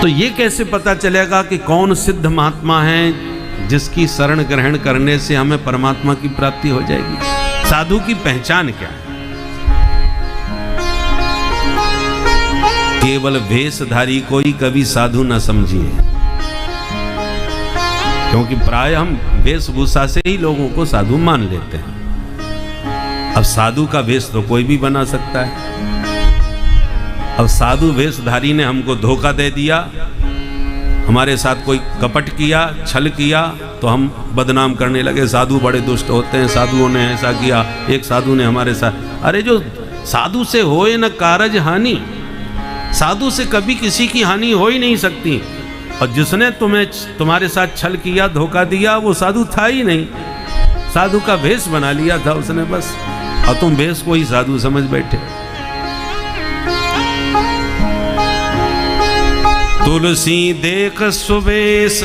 तो ये कैसे पता चलेगा कि कौन सिद्ध महात्मा है जिसकी शरण ग्रहण करने से हमें परमात्मा की प्राप्ति हो जाएगी? साधु की पहचान क्या है? केवल वेशधारी को ही कभी साधु न समझिए, क्योंकि प्राय हम वेशभूषा से ही लोगों को साधु मान लेते हैं। अब साधु का वेश तो कोई भी बना सकता है। अब साधु वेशधारी ने हमको धोखा दे दिया, हमारे साथ कोई कपट किया, छल किया, तो हम बदनाम करने लगे, साधु बड़े दुष्ट होते हैं, साधुओं ने ऐसा किया, एक साधु ने हमारे साथ। अरे जो साधु से होए न कारज हानि, साधु से कभी किसी की हानि हो ही नहीं सकती। और जिसने तुम्हारे साथ छल किया, धोखा दिया, वो साधु था ही नहीं, साधु का भेष बना लिया था उसने बस, और तुम भेष को ही साधु समझ बैठे। तुलसी देख सुवेश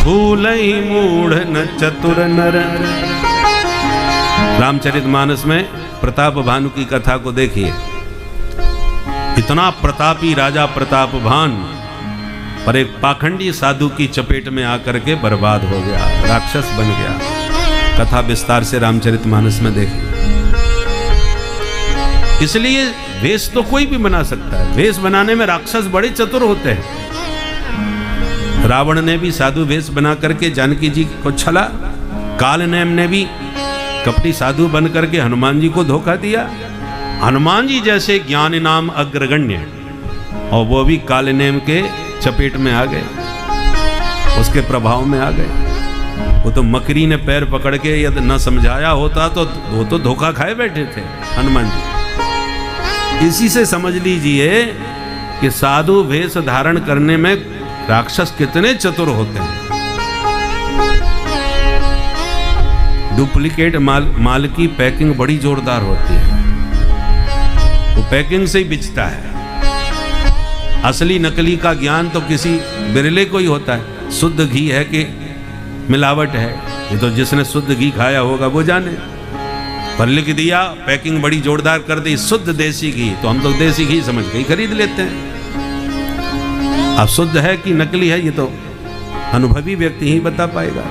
भूलई मूढ़ न चतुर नर। रामचरितमानस में प्रताप भानु की कथा को देखिए। इतना प्रतापी राजा प्रतापभान पर एक पाखंडी साधु की चपेट में आकर के बर्बाद हो गया, राक्षस बन गया। कथा विस्तार से रामचरितमानस में देखिए। इसलिए वेश तो कोई भी बना सकता है, वेश बनाने में राक्षस बड़े चतुर होते हैं। रावण ने भी साधु वेश बना करके जानकी जी को छला, कालनेम ने भी कपटी साधु बन करके हनुमान जी को धोखा दिया। हनुमान जी जैसे ज्ञान नाम अग्रगण्य, और वो भी कालनेम के चपेट में आ गए, उसके प्रभाव में आ गए। वो तो मकरी ने पैर पकड़ के यदि न समझाया होता तो वो तो धोखा खाए बैठे थे हनुमान जी। इसी से समझ लीजिए कि साधु वेश धारण करने में राक्षस कितने चतुर होते हैं। डुप्लीकेट माल की पैकिंग बड़ी जोरदार होती है, वो पैकिंग से ही बिचता है। असली नकली का ज्ञान तो किसी बिरले को ही होता है। शुद्ध घी है कि मिलावट है, ये तो जिसने शुद्ध घी खाया होगा वो जाने। पर लिख दिया, पैकिंग बड़ी जोरदार कर दी, शुद्ध देसी घी, तो हम तो देसी घी समझ के ही खरीद लेते हैं। अब शुद्ध है कि नकली है ये तो अनुभवी व्यक्ति ही बता पाएगा।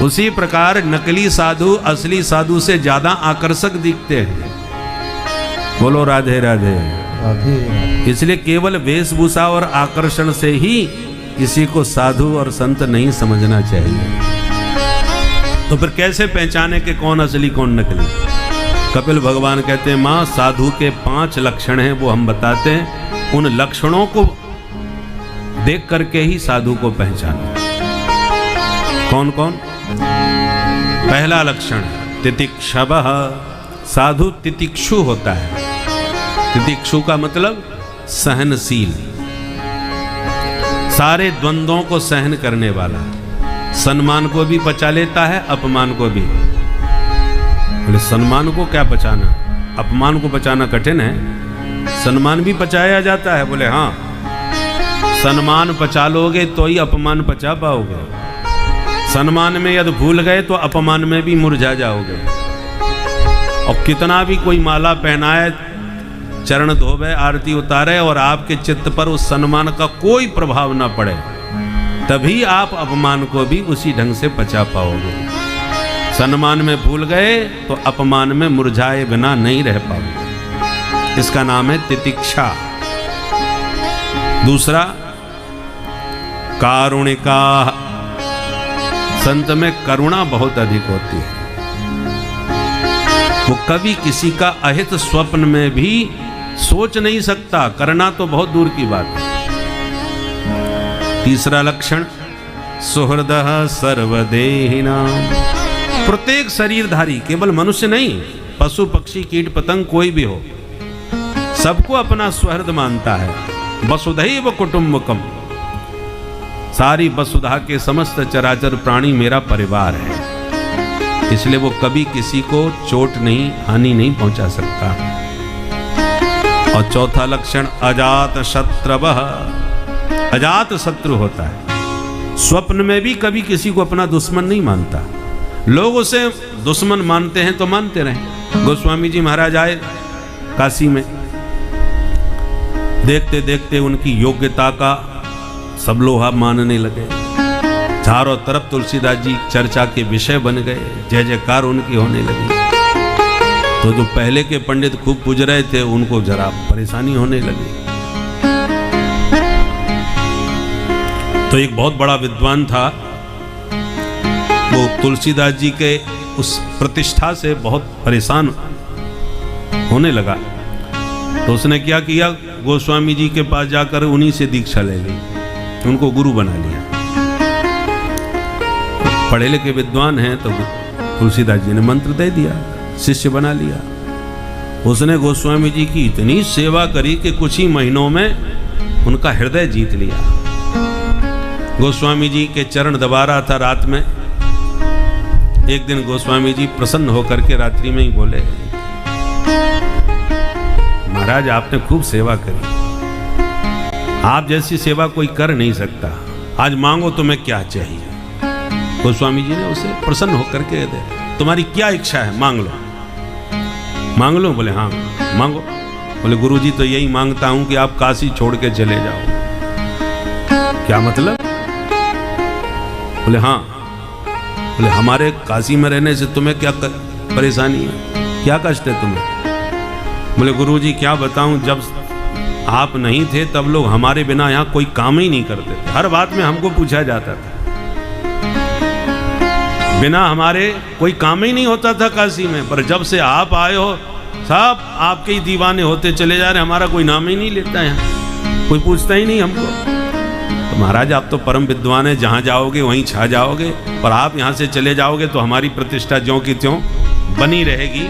उसी प्रकार नकली साधु असली साधु से ज्यादा आकर्षक दिखते हैं। बोलो राधे राधे। इसलिए केवल वेशभूषा और आकर्षण से ही किसी को साधु और संत नहीं समझना चाहिए। तो फिर कैसे पहचाने कि कौन असली कौन नकली? कपिल भगवान कहते हैं, माँ साधु के 5 लक्षण हैं, वो हम बताते हैं। उन लक्षणों को देख करके ही साधु को पहचानो। कौन कौन? पहला लक्षण तितिक्षवः, साधु तितिक्षु होता है। तितिक्षु का मतलब सहनशील, सारे द्वंद्वों को सहन करने वाला, सम्मान को भी पचा लेता है, अपमान को भी। बोले सम्मान को क्या पचाना, अपमान को पचाना कठिन है, सम्मान भी पचाया जाता है। बोले हाँ, सम्मान पचा लोगे तो ही अपमान पचा पाओगे। सम्मान में यदि भूल गए तो अपमान में भी मुरझा जाओगे। और कितना भी कोई माला पहनाए, चरण धोवे, आरती उतारे, और आपके चित्त पर उस सम्मान का कोई प्रभाव ना पड़े, तभी आप अपमान को भी उसी ढंग से पचा पाओगे। सम्मान में भूल गए तो अपमान में मुरझाए बिना नहीं रह पाओगे। इसका नाम है तितिक्षा। दूसरा कारुणिका, संत में करुणा बहुत अधिक होती है। वो कभी किसी का अहित स्वप्न में भी सोच नहीं सकता, करना तो बहुत दूर की बात है। तीसरा लक्षण सुहृदः सर्वदेहिनां, प्रत्येक शरीरधारी, केवल मनुष्य नहीं, पशु पक्षी कीट पतंग कोई भी हो, सबको अपना सुहृद मानता है। वसुधैव कुटुम्बकम, सारी वसुधा के समस्त चराचर प्राणी मेरा परिवार है। इसलिए वो कभी किसी को चोट नहीं, हानि नहीं पहुंचा सकता। और चौथा लक्षण अजात शत्रवः, अजात शत्रु होता है। स्वप्न में भी कभी किसी को अपना दुश्मन नहीं मानता। लोग उसे दुश्मन मानते हैं तो मानते रहे। गोस्वामी जी महाराज आए काशी में, देखते देखते उनकी योग्यता का सब लोग मानने लगे। चारों तरफ तुलसीदास जी चर्चा के विषय बन गए, जय जयकार उनकी होने लगी। तो जो पहले के पंडित खूब पूज रहे थे उनको जरा परेशानी होने लगी। तो एक बहुत बड़ा विद्वान था, वो तुलसीदास जी के उस प्रतिष्ठा से बहुत परेशान होने लगा। तो उसने क्या किया, गोस्वामी जी के पास जाकर उन्हीं से दीक्षा ले ली, उनको गुरु बना लिया। पढ़े लिखे विद्वान हैं तो तुलसीदास जी ने मंत्र दे दिया, शिष्य बना लिया। उसने गोस्वामी जी की इतनी सेवा करी कि कुछ ही महीनों में उनका हृदय जीत लिया। गोस्वामी जी के चरण दबा रहा था रात में। एक दिन गोस्वामी जी प्रसन्न होकर के रात्रि में ही बोले, महाराज आपने खूब सेवा करी, आप जैसी सेवा कोई कर नहीं सकता, आज मांगो तुम्हें क्या चाहिए। गोस्वामी जी ने उसे प्रसन्न होकर के दे, तुम्हारी क्या इच्छा है मांग लो। मांग लो? बोले हाँ मांगो। बोले गुरुजी तो यही मांगता हूं कि आप काशी छोड़ के चले जाओ। क्या मतलब? बोले हाँ। बोले हमारे काशी में रहने से तुम्हें क्या परेशानी है, क्या कष्ट है तुम्हें? बोले गुरुजी क्या बताऊं, जब आप नहीं थे तब लोग हमारे बिना यहाँ कोई काम ही नहीं करते थे, हर बात में हमको पूछा जाता था, बिना हमारे कोई काम ही नहीं होता था काशी में। पर जब से आप आए हो सब आपके ही दीवाने होते चले जा रहे, हमारा कोई नाम ही नहीं लेता यहाँ, कोई पूछता ही नहीं हमको। तो महाराज आप तो परम विद्वान है, जहाँ जाओगे वहीं छा जाओगे, पर आप यहाँ से चले जाओगे तो हमारी प्रतिष्ठा ज्यों की त्यों बनी रहेगी,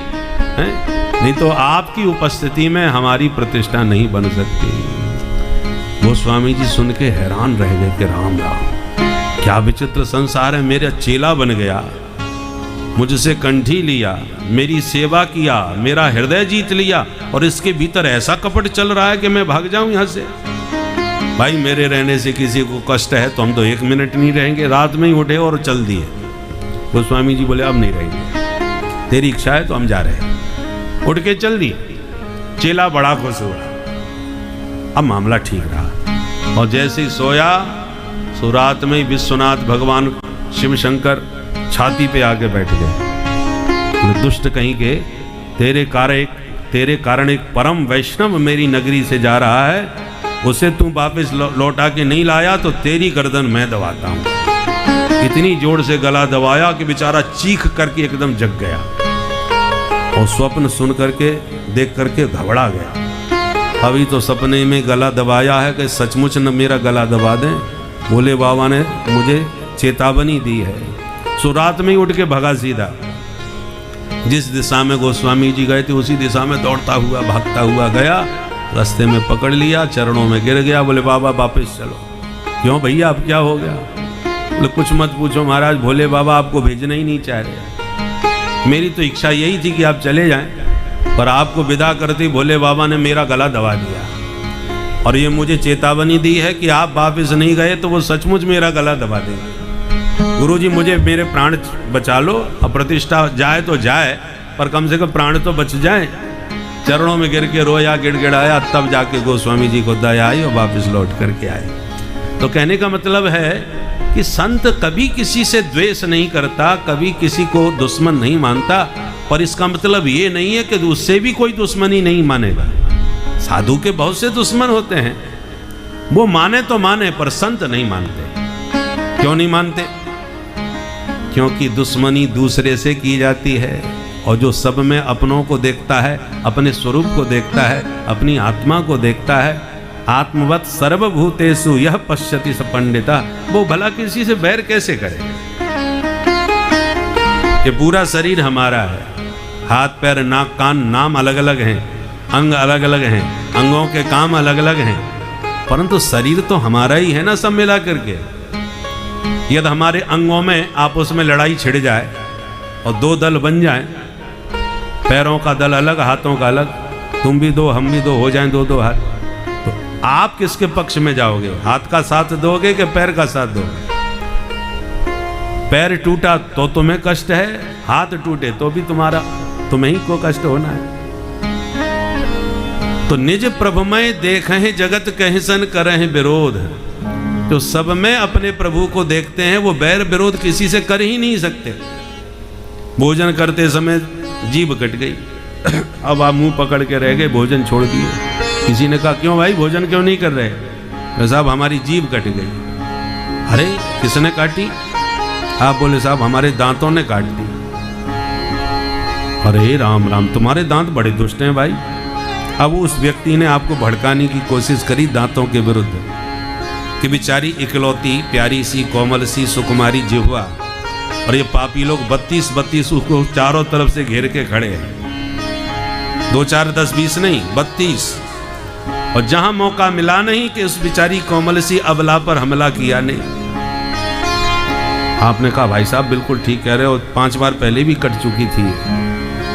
है? नहीं तो आपकी उपस्थिति में हमारी प्रतिष्ठा नहीं बन सकती। वो स्वामी जी सुन के हैरान रह गए कि राम राम क्या विचित्र संसार है, मेरा चेला बन गया, मुझसे कंठी लिया, मेरी सेवा किया, मेरा हृदय जीत लिया, और इसके भीतर ऐसा कपट चल रहा है कि मैं भाग जाऊं यहाँ से। भाई मेरे रहने से किसी को कष्ट है तो हम तो 1 मिनट नहीं रहेंगे। रात में ही उठे और चल दिए। गोस्वामी जी बोले अब नहीं रहेंगे, तेरी इच्छा है तो हम जा रहे हैं। उठ के चल दिए। चेला बड़ा खुश हुआ, अब मामला ठीक रहा। और जैसे ही सोया सो रात में विश्वनाथ भगवान शिव शंकर छाती पे आके बैठ गए। दुष्ट कहीं के तेरे कारण एक परम वैष्णव मेरी नगरी से जा रहा है, उसे तू वापस लौटा के नहीं लाया तो तेरी गर्दन मैं दबाता हूं। इतनी जोर से गला दबाया कि बेचारा चीख करके एकदम जग गया और स्वप्न सुन करके देख करके घबरा गया। अभी तो सपने में गला दबाया है कि सचमुच न मेरा गला दबा दें। भोले बाबा ने मुझे चेतावनी दी है। सो रात में ही उठ के भगा सीधा। जिस दिशा में गोस्वामी जी गए थे उसी दिशा में दौड़ता हुआ भागता हुआ गया। रास्ते में पकड़ लिया, चरणों में गिर गया। बोले बाबा वापस चलो। क्यों भैया अब क्या हो गया? बोले कुछ मत पूछो महाराज, भोले बाबा आपको भेजना ही नहीं चाह रहे। मेरी तो इच्छा यही थी कि आप चले जाएं, पर आपको विदा करते भोले बाबा ने मेरा गला दबा दिया और ये मुझे चेतावनी दी है कि आप वापस नहीं गए तो वो सचमुच मेरा गला दबा देंगे। गुरुजी मुझे मेरे प्राण बचा लो, अब प्रतिष्ठा जाए तो जाए पर कम से कम प्राण तो बच जाए। चरणों में गिर के रोया, गिड़गिड़ाया, तब जाके गोस्वामी जी को दया आई और वापस लौट करके आए। तो कहने का मतलब है कि संत कभी किसी से द्वेष नहीं करता, कभी किसी को दुश्मन नहीं मानता, पर इसका मतलब ये नहीं है कि उससे भी कोई दुश्मनी नहीं मानेगा। साधु के बहुत से दुश्मन होते हैं, वो माने तो माने पर संत नहीं मानते। क्यों नहीं मानते? क्योंकि दुश्मनी दूसरे से की जाती है और जो सब में अपनों को देखता है, अपने स्वरूप को देखता है, अपनी आत्मा को देखता है, आत्मवत सर्वभूतेषु यह पश्यति स पंडिता, वो भला किसी से बैर कैसे करे? ये पूरा शरीर हमारा है, हाथ पैर नाक कान नाम अलग अलग हैं, अंग अलग अलग हैं, अंगों के काम अलग अलग हैं, परंतु शरीर तो हमारा ही है ना सब मिला करके। यदि हमारे अंगों में आपस में लड़ाई छिड़ जाए और दो दल बन जाएं, पैरों का दल अलग हाथों का अलग, तुम भी दो हम भी दो हो जाएं, दो दो हाथ, तो आप किसके पक्ष में जाओगे? हाथ का साथ दोगे कि पैर का साथ दोगे? पैर टूटा तो तुम्हें कष्ट है, हाथ टूटे तो भी तुम्हें ही को कष्ट होना है। तो निज प्रभुमय देखें जगत कहिसन करें विरोध। तो सब में अपने प्रभु को देखते हैं, वो बैर विरोध किसी से कर ही नहीं सकते। भोजन करते समय जीभ कट गई, अब आप मुंह पकड़ के रह गए, भोजन छोड़ दिए। किसी ने कहा क्यों भाई भोजन क्यों नहीं कर रहे? साहब हमारी जीभ कट गई। अरे किसने काटी? आप बोले साहब हमारे दांतों ने काट दी। अरे राम राम, तुम्हारे दांत बड़े दुष्ट हैं भाई। अब उस व्यक्ति ने आपको भड़काने की कोशिश करी दांतों के विरुद्ध कि बेचारी इकलौती प्यारी सी कोमल सी सुकुमारी जिह्वा, और ये पापी लोग 32 उसको चारों तरफ से घेर के खड़े हैं। 2 4 10 20 नहीं 32, और जहां मौका मिला नहीं कि उस बेचारी कोमल सी अबला पर हमला किया नहीं। आपने कहा भाई साहब बिल्कुल ठीक कह रहे हो, 5 बार पहले भी कट चुकी थी।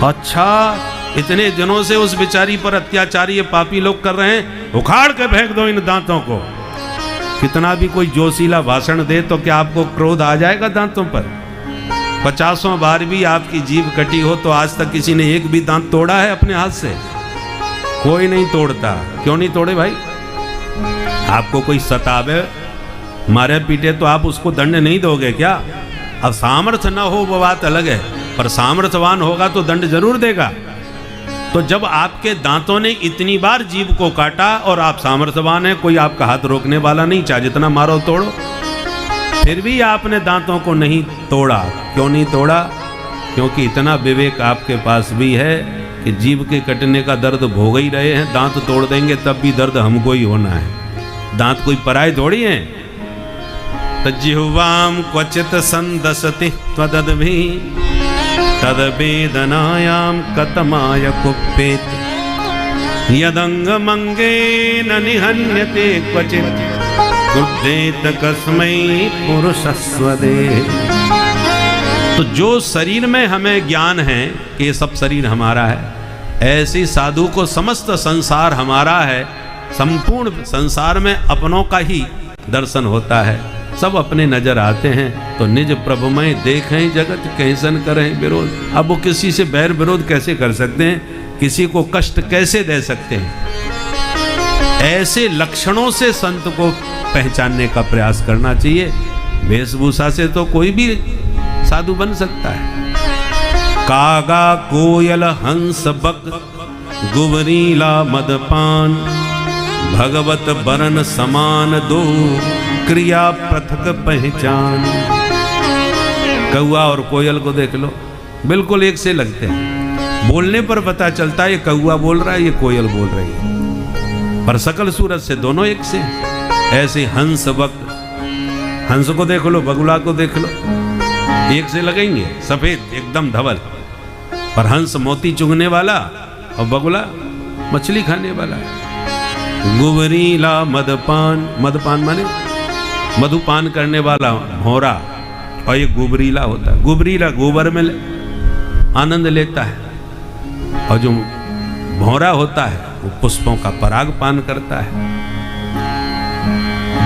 अच्छा, इतने दिनों से उस बेचारी पर अत्याचार ये पापी लोग कर रहे हैं, उखाड़ के फेंक दो इन दांतों को। कितना भी कोई जोशीला भाषण दे तो क्या आपको क्रोध आ जाएगा दांतों पर? 50 बार भी आपकी जीभ कटी हो तो आज तक किसी ने एक भी दांत तोड़ा है अपने हाथ से? कोई नहीं तोड़ता। क्यों नहीं तोड़े भाई? आपको कोई सतावे मारे पीटे तो आप उसको दंड नहीं दोगे क्या? अब सामर्थ्य न हो वो बात अलग है, पर सामर्थ्यवान होगा तो दंड जरूर देगा। तो जब आपके दांतों ने इतनी बार जीभ को काटा और आप सामर्थ्यवान हैं, कोई आपका हाथ रोकने वाला नहीं, चाहे जितना मारो तोड़ो, फिर भी आपने दांतों को नहीं तोड़ा। क्यों नहीं तोड़ा? क्योंकि इतना विवेक आपके पास भी है कि जीभ के कटने का दर्द भोग ही रहे हैं, दांत तोड़ देंगे तब भी दर्द हमको ही होना है। दांत कोई पराये थोड़ी हैं। जिह्वाम क्वचित संदसति त्वदद्भि तद वेदनायाम कतमाय कुप्पेत यदंगमंगे न निहन्यते क्वचित क्रुद्धेत कस्मै पुरुषस्वदे। तो जो शरीर में हमें ज्ञान है कि ये सब शरीर हमारा है, ऐसी साधु को समस्त संसार हमारा है। संपूर्ण संसार में अपनों का ही दर्शन होता है, सब अपने नजर आते हैं। तो निज प्रभुमय देखें जगत कैसन करें विरोध। अब वो किसी से बैर विरोध कैसे कर सकते हैं? किसी को कष्ट कैसे दे सकते हैं? ऐसे लक्षणों से संत को पहचानने का प्रयास करना चाहिए। वेशभूषा से तो कोई भी साधु बन सकता है। कागा कोयल हंस बक गुबरीला मदपान भगवत बरन समान दो क्रिया पृथक पहचान। कौआ और कोयल को देख लो, बिल्कुल एक से लगते हैं। बोलने पर पता चलता है ये कौआ बोल रहा है, ये कोयल बोल रही है, पर सकल सूरत से दोनों एक से। ऐसे हंस बक, हंस को देख लो, बगुला को देख लो, एक से लगेंगे, सफेद एकदम धवल। पर हंस मोती चुगने वाला और बगुला मछली खाने वाला। गुबरीला मदपान, मदपान माने मधुपान करने वाला भौरा, और ये गुबरीला होता है। गुबरीला गोबर में आनंद लेता है, और जो भौरा होता है वो पुष्पों का पराग पान करता है।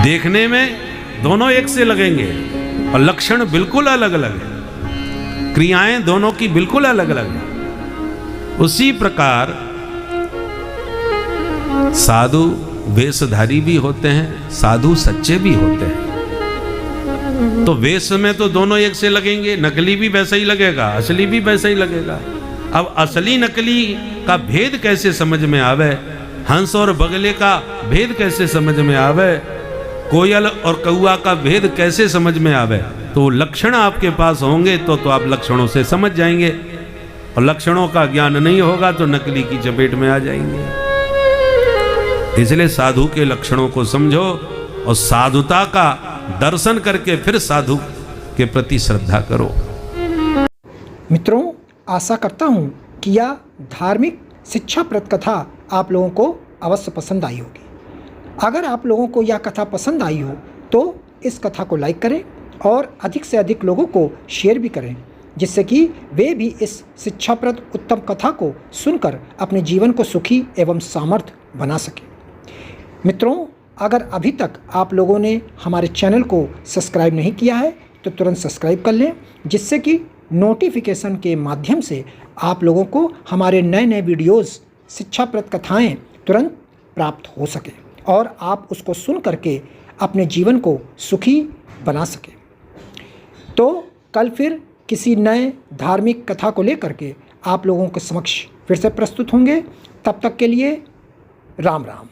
देखने में दोनों एक से लगेंगे और लक्षण बिल्कुल अलग अलग है, क्रियाएं दोनों की बिल्कुल अलग अलग है। उसी प्रकार साधु वेशधारी भी होते हैं, साधु सच्चे भी होते हैं। तो वेश में तो दोनों एक से लगेंगे, नकली भी वैसा ही लगेगा, असली भी वैसा ही लगेगा। अब असली नकली का भेद कैसे समझ में आवे? हंस और बगले का भेद कैसे समझ में आवे? कोयल और कौआ का भेद कैसे समझ में आवे? तो लक्षण आपके पास होंगे तो आप लक्षणों से समझ जाएंगे, और लक्षणों का ज्ञान नहीं होगा तो नकली की चपेट में आ जाएंगे। इसलिए साधु के लक्षणों को समझो और साधुता का दर्शन करके फिर साधु के प्रति श्रद्धा करो। मित्रों, आशा करता हूँ कि यह धार्मिक शिक्षाप्रद कथा आप लोगों को अवश्य पसंद आई होगी। अगर आप लोगों को यह कथा पसंद आई हो तो इस कथा को लाइक करें और अधिक से अधिक लोगों को शेयर भी करें, जिससे कि वे भी इस शिक्षाप्रद उत्तम कथा को सुनकर अपने जीवन को सुखी एवं सामर्थ्य बना सकें। मित्रों, अगर अभी तक आप लोगों ने हमारे चैनल को सब्सक्राइब नहीं किया है तो तुरंत सब्सक्राइब कर लें, जिससे कि नोटिफिकेशन के माध्यम से आप लोगों को हमारे नए नए वीडियोस, शिक्षाप्रद कथाएं तुरंत प्राप्त हो सके और आप उसको सुन करके अपने जीवन को सुखी बना सके। तो कल फिर किसी नए धार्मिक कथा को लेकर के आप लोगों के समक्ष फिर से प्रस्तुत होंगे। तब तक के लिए राम राम।